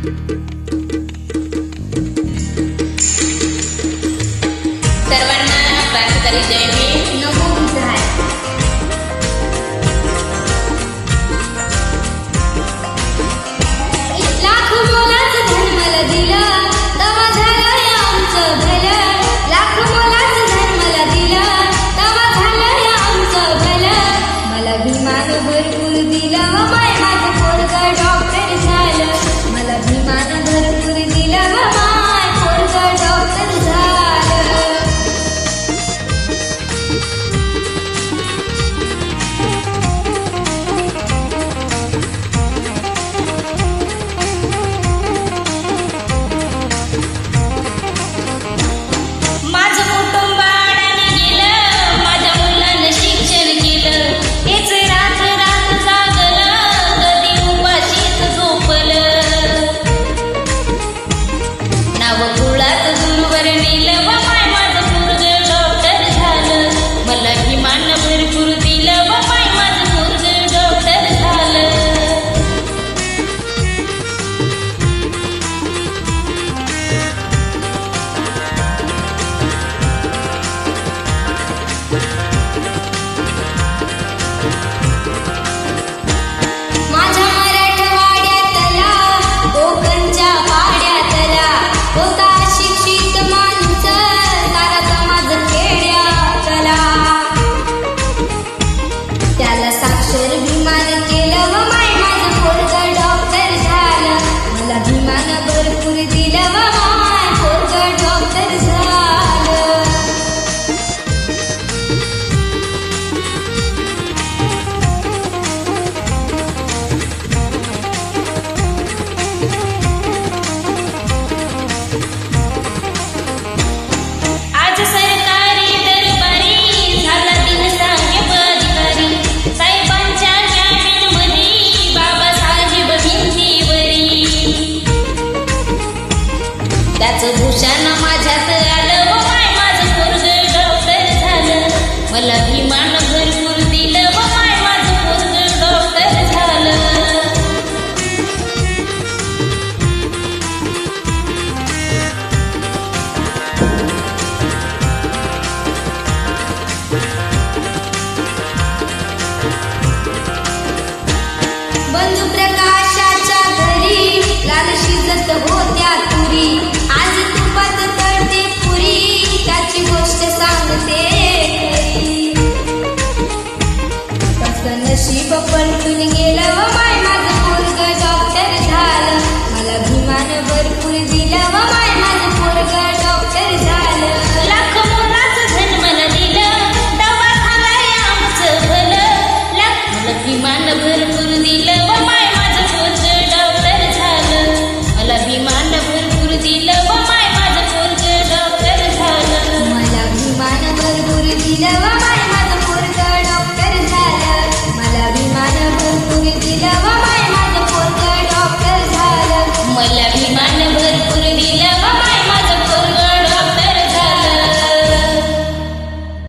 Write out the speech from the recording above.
सर्वांना क्रांतिकारी जय भीम. नमो बुद्धाय. लाख मोलाचं धन मला दिलं तवा झालं आमचं भलं. लाख मोलाचं धन मला दिलं तवा झालं आमचं भलं. मला विमान भरपूर दिलं व माय माझं पोरगं डॉक्टर झालं. मला विमान भरपूर दिलं व माय पोरगं डॉक्टर झालं. माझं कुटुंब अडाणी गेलं, माझ्या मुलानं शिक्षण केलं. हेच रात रात जागलं, कधी उपाशीच झोपलं. नाव कुळात गुरुवर नेलं व माय माझं पोरगं डॉक्टर झालं. मला विमान भरपूर दिलं व माय माझं पोरगं डॉक्टर झालं. माझ्या मराठवाड्यातला कोकणच्या पाड्यातला होता शिक्षित माणूस तारक माझं खेड्यातला. त्याला साक्षर विमान केलं व माय माझं पोरगं डॉक्टर झालं. मला विमान भरपूर दिलं व माय पोरगं डॉक्टर झालं. आज सरकारी दरबारी झाला दिनसाहेब अधिकारी. साहेबांच्या कॅबिनमध्ये बाबासाहेब भिंतीवरी. त्याचं भूषण माझ्यात आलं व माय माझं पोरगं डॉक्टर झालं. मला विमान भरपूर दिलं व माय माझं पोरगं डॉक्टर झालं. बंधू प्रकाशाच्या घरी लाल शिजत होत्या तुरी. आज तुपात तळते पुरी त्याची गोष्ट सांगते खरी. कसं नशीब पलटून गेलं व माय माझं पोरगं डॉक्टर झालं. मला विमान भरपूर दिलं व माय माझं पोरगं डॉक्टर झालं. लाख मोलाचं धन मला दिलं, दवाखानाय आमचं भलं. मला विमान भरपूर दिलं व माय माझं पोरगं डॉक्टर झालं. मला विमान भरपूर दिलं व माय माझं पोरगं डॉक्टर झालं. मला विमान भरपूर दिलं व माय माझं पोरगं डॉक्टर झालं. मला विमान भरपूर दिलं व माय माझं पोरगं डॉक्टर झालं. मला